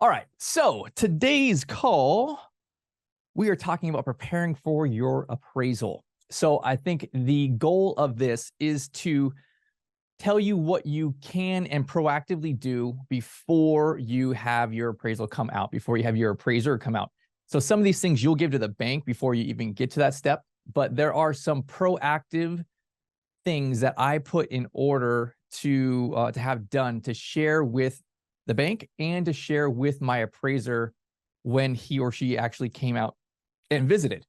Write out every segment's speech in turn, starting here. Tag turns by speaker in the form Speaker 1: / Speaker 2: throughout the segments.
Speaker 1: All right, so today's call, we are talking about preparing for your appraisal. So I think the goal of this is to tell you what you can and proactively do before you have your appraisal come out, before you have your appraiser come out. So some of these things you'll give to the bank before you even get to that step, but there are some proactive things that I put in order to have done to share with the bank and to share with my appraiser when he or she actually came out and visited.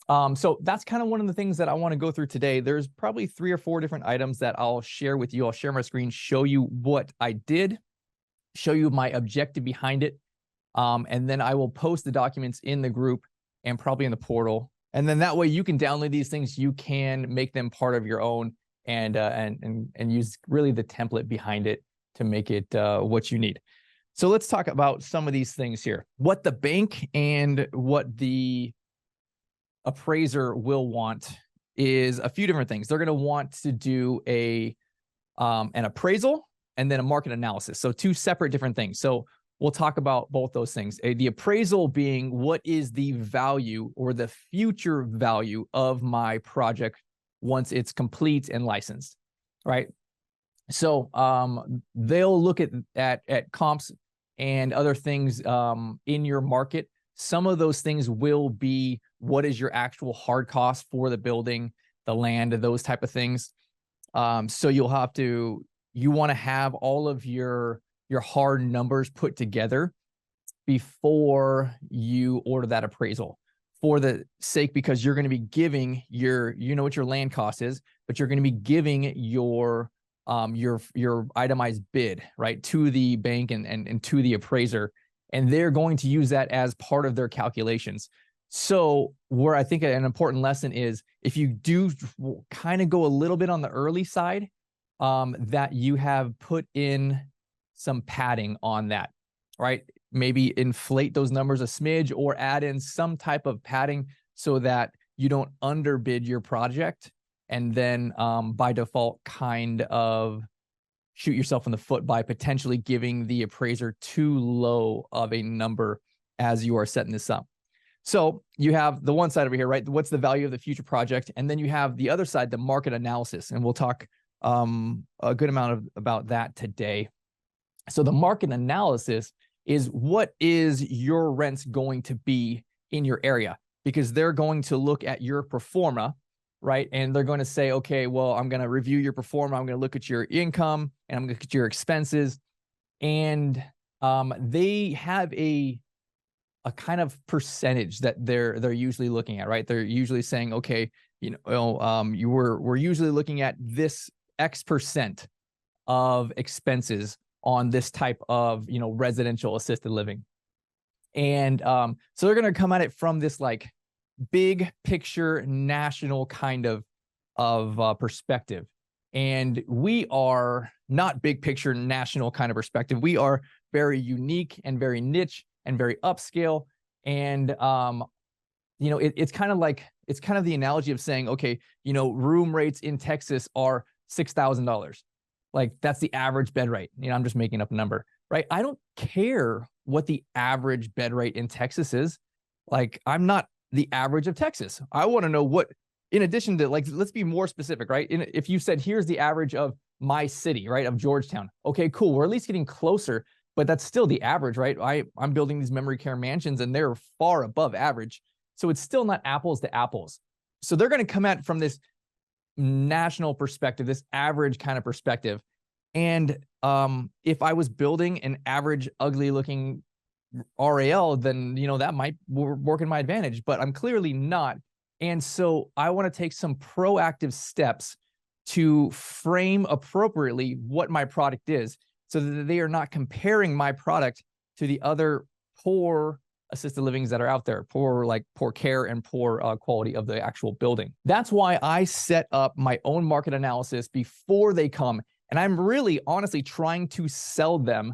Speaker 1: So that's kind of one of the things that I want to go through today. There's probably 3 or 4 different items that I'll share with you. I'll share my screen, show you what I did, show you my objective behind it. And then I will post the documents in the group and probably in the portal. And then that way you can download these things. You can make them part of your own and use really the template behind it to make it what you need. So let's talk about some of these things here. What the bank and what the appraiser will want is a few different things. They're going to want to do an appraisal and then a market analysis. So 2 separate different things. So we'll talk about both those things. The appraisal being what is the value or the future value of my project once it's complete and licensed, right? So they'll look at comps and other things in your market. Some of those things will be what is your actual hard cost for the building, the land, those type of things. So you want to have all of your hard numbers put together before you order that appraisal, for the sake, because you're going to be giving you know what your land cost is, but you're going to be giving your itemized bid, right, to the bank and to the appraiser, and they're going to use that as part of their calculations. So where I think an important lesson is, if you do kind of go a little bit on the early side, that you have put in some padding on that, right? Maybe inflate those numbers a smidge or add in some type of padding so that you don't underbid your project and then by default kind of shoot yourself in the foot by potentially giving the appraiser too low of a number as you are setting this up. So you have the one side over here, right? What's the value of the future project? And then you have the other side, the market analysis. And we'll talk a good amount about that today. So the market analysis is what is your rents going to be in your area? Because they're going to look at your pro forma, right? And they're going to say, okay, well, I'm going to review your pro forma. I'm going to look at your income and I'm going to look at your expenses. And they have a kind of percentage that they're usually looking at, right? They're usually saying, okay, we're usually looking at this X% of expenses on this type of, residential assisted living. And so they're going to come at it from this like big picture national kind of perspective. And we are not big picture national kind of perspective. We are very unique and very niche and very upscale. And, it's kind of the analogy of saying, okay, room rates in Texas are $6,000. Like that's the average bed rate. I'm just making up a number, right? I don't care what the average bed rate in Texas is. Like I'm not the average of Texas. I want to know what, in addition to let's be more specific, right? If you said, here's the average of my city, right? Of Georgetown. Okay, cool. We're at least getting closer, but that's still the average, right? I'm building these memory care mansions and they're far above average. So it's still not apples to apples. So they're going to come at from this national perspective, this average kind of perspective. And if I was building an average, ugly looking RAL, then, that might work in my advantage, but I'm clearly not. And so I want to take some proactive steps to frame appropriately what my product is so that they are not comparing my product to the other poor assisted livings that are out there, poor care and poor quality of the actual building. That's why I set up my own market analysis before they come. And I'm really honestly trying to sell them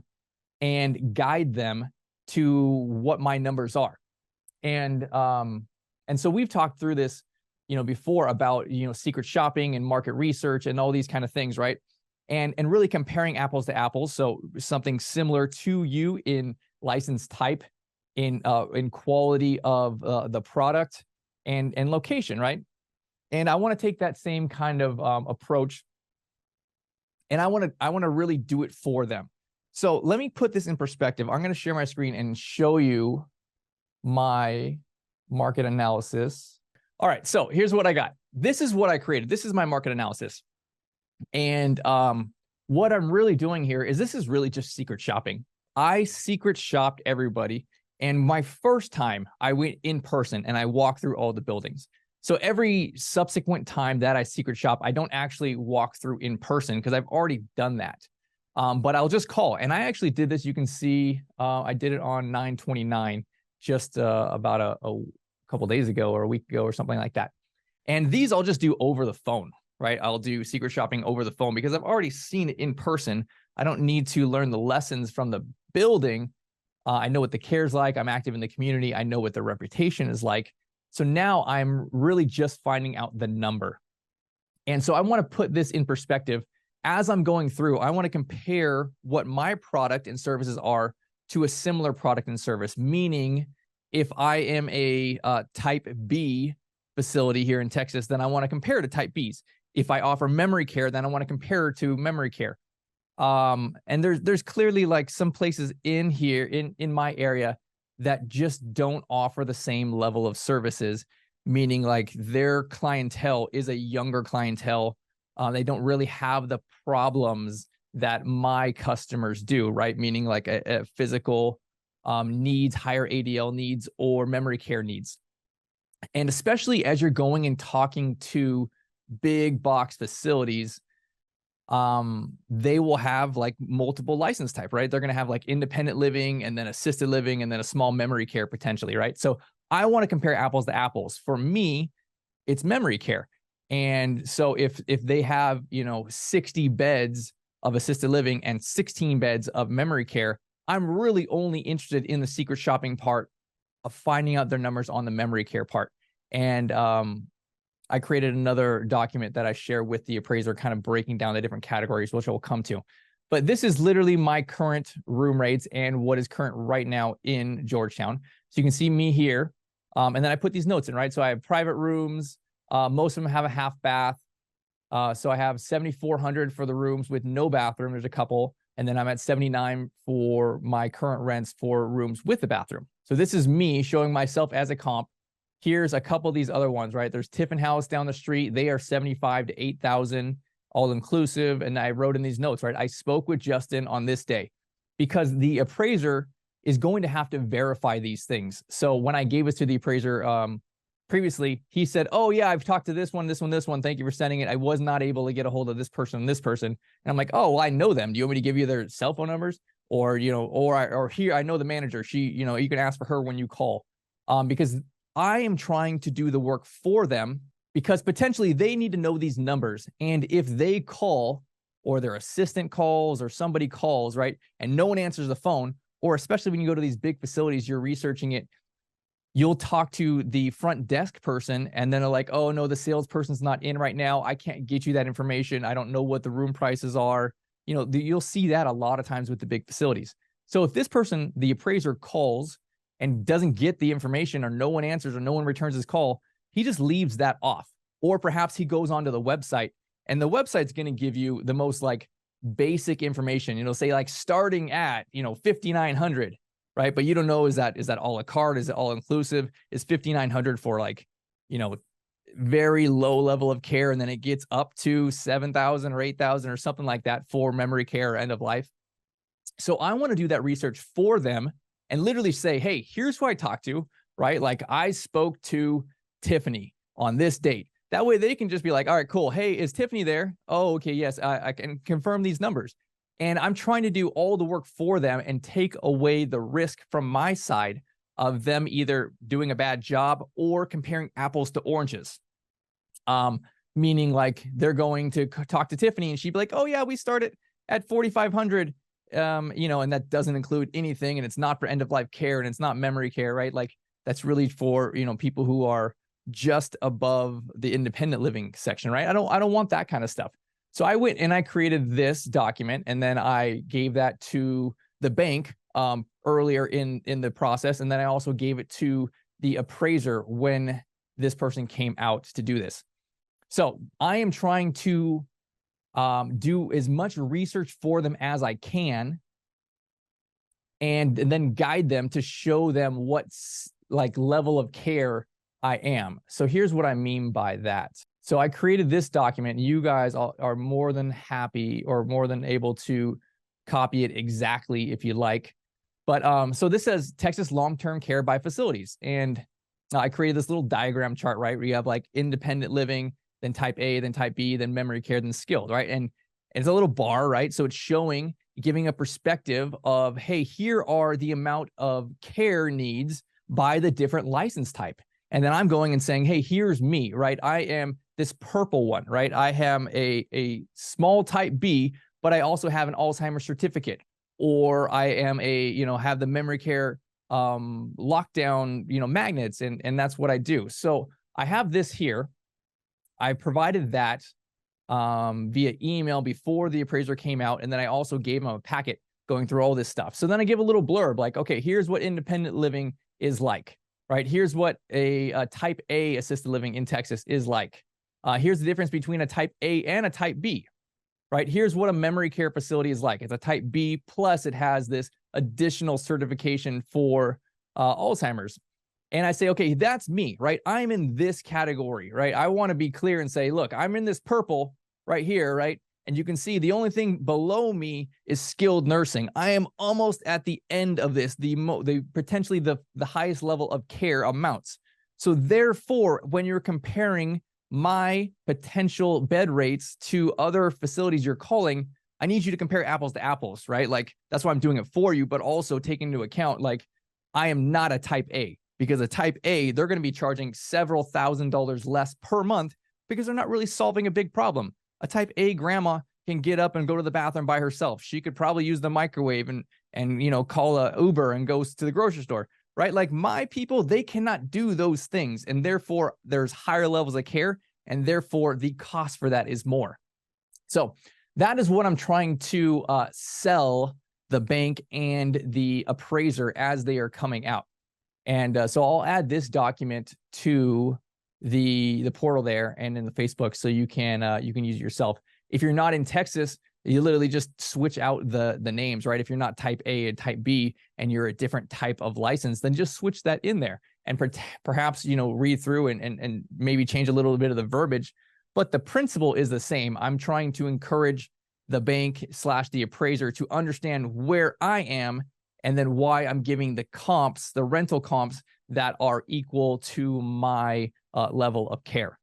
Speaker 1: and guide them to what my numbers are. And so we've talked through this, before about, secret shopping and market research and all these kind of things, right? And really comparing apples to apples. So something similar to you in license type, in quality of the product, and location, right? And I want to take that same kind of approach, and I want to really do it for them. So let me put this in perspective. I'm going to share my screen and show you my market analysis. All right, so here's what I got. This is what I created. This is my market analysis. And what I'm really doing here is this is really just secret shopping. I secret shopped everybody. And my first time I went in person and I walked through all the buildings. So every subsequent time that I secret shop, I don't actually walk through in person because I've already done that. But I'll just call. And I actually did this. You can see I did it on 9/29, just about a couple days ago or a week ago or something like that. And these I'll just do over the phone, right? I'll do secret shopping over the phone because I've already seen it in person. I don't need to learn the lessons from the building. I know what the care's like. I'm active in the community. I know what the reputation is like. So now I'm really just finding out the number. And so I want to put this in perspective. As I'm going through, I want to compare what my product and services are to a similar product and service, meaning if I am a type B facility here in Texas, then I want to compare to type Bs. If I offer memory care, then I want to compare to memory care. And there's clearly like some places in here in my area that just don't offer the same level of services, meaning like their clientele is a younger clientele. They don't really have the problems that my customers do, right? Meaning like a physical needs, higher ADL needs, or memory care needs. And especially as you're going and talking to big box facilities, they will have like multiple license type, right? They're going to have like independent living and then assisted living and then a small memory care potentially, right? So I want to compare apples to apples. For me, it's memory care. And so if they have, 60 beds of assisted living and 16 beds of memory care, I'm really only interested in the secret shopping part of finding out their numbers on the memory care part. And I created another document that I share with the appraiser, kind of breaking down the different categories, which I will come to. But this is literally my current room rates and what is current right now in Georgetown. So you can see me here. And then I put these notes in, right? So I have private rooms. Most of them have a half bath. So I have 7,400 for the rooms with no bathroom. There's a couple. And then I'm at 79 for my current rents for rooms with the bathroom. So this is me showing myself as a comp. Here's a couple of these other ones, right? There's Tiffin House down the street. They are 75 to 8,000 all inclusive. And I wrote in these notes, right? I spoke with Justin on this day because the appraiser is going to have to verify these things. So when I gave this to the appraiser previously, he said, oh yeah, I've talked to this one. Thank you for sending it. I was not able to get a hold of this person and this person. And I'm like, oh, well, I know them. Do you want me to give you their cell phone numbers? Or, or here, I know the manager. She, you can ask for her when you call. Because I am trying to do the work for them because potentially they need to know these numbers. And if they call or their assistant calls or somebody calls, right, and no one answers the phone, or especially when you go to these big facilities, you're researching it, you'll talk to the front desk person and then they're like, oh no, the salesperson's not in right now. I can't get you that information. I don't know what the room prices are. You'll see that a lot of times with the big facilities. So if this person, the appraiser, calls and doesn't get the information or no one answers or no one returns his call, he just leaves that off. Or perhaps he goes onto the website and the website's going to give you the most like basic information, say like starting at, 5,900, right? But you don't know, is that a la carte? Is it all inclusive? Is 5,900 for like, very low level of care? And then it gets up to 7,000 or 8,000 or something like that for memory care or end of life. So I want to do that research for them and literally say, hey, here's who I talked to, right? Like I spoke to Tiffany on this date. That way they can just be like, all right, cool. Hey, is Tiffany there? Oh, okay. Yes, I can confirm these numbers. And I'm trying to do all the work for them and take away the risk from my side of them either doing a bad job or comparing apples to oranges. Meaning like they're going to talk to Tiffany and she'd be like, oh yeah, we started at 4,500. And that doesn't include anything, and it's not for end of life care, and it's not memory care, right? Like that's really for, people who are just above the independent living section, right? I don't want that kind of stuff. So I went and I created this document and then I gave that to the bank earlier in the process. And then I also gave it to the appraiser when this person came out to do this. So I am trying to do as much research for them as I can, and then guide them to show them what's like level of care I am. So here's what I mean by that. So I created this document. You guys are more than happy or more than able to copy it exactly if you like. But so this says Texas long-term care by facilities. And I created this little diagram chart, right? Where you have like independent living, then type A, then type B, then memory care, then skilled, right? And it's a little bar, right? So it's showing, giving a perspective of, hey, here are the amount of care needs by the different license type. And then I'm going and saying, hey, here's me, right? I am this purple one, right? I am a small type B, but I also have an Alzheimer's certificate, or I am have the memory care lockdown, magnets, and that's what I do. So I have this here. I provided that via email before the appraiser came out, and then I also gave him a packet going through all this stuff. So then I give a little blurb like, okay, here's what independent living is like, right? Here's what a type A assisted living in Texas is like. Here's the difference between a type A and a type B, right? Here's what a memory care facility is like. It's a type B, plus it has this additional certification for Alzheimer's. And I say, okay, that's me, right? I'm in this category, right? I want to be clear and say, look, I'm in this purple right here, right? And you can see the only thing below me is skilled nursing. I am almost at the end of this, the potentially the highest level of care amounts. So therefore, when you're comparing my potential bed rates to other facilities you're calling, I need you to compare apples to apples, right? Like that's why I'm doing it for you, but also taking into account, like, I am not a type A, because a type A, they're going to be charging several $1,000s less per month because they're not really solving a big problem. A type A grandma can get up and go to the bathroom by herself. She could probably use the microwave and call a Uber and go to the grocery store, right? Like my people, they cannot do those things. And therefore there's higher levels of care, and therefore the cost for that is more. So that is what I'm trying to sell the bank and the appraiser as they are coming out. And so I'll add this document to the portal there and in the Facebook, so you can use it yourself. If you're not in Texas, you literally just switch out the names, right? If you're not type A and type B and you're a different type of license, then just switch that in there and perhaps read through and maybe change a little bit of the verbiage. But the principle is the same. I'm trying to encourage the bank / the appraiser to understand where I am, and then why I'm giving the comps, the rental comps that are equal to my level of care.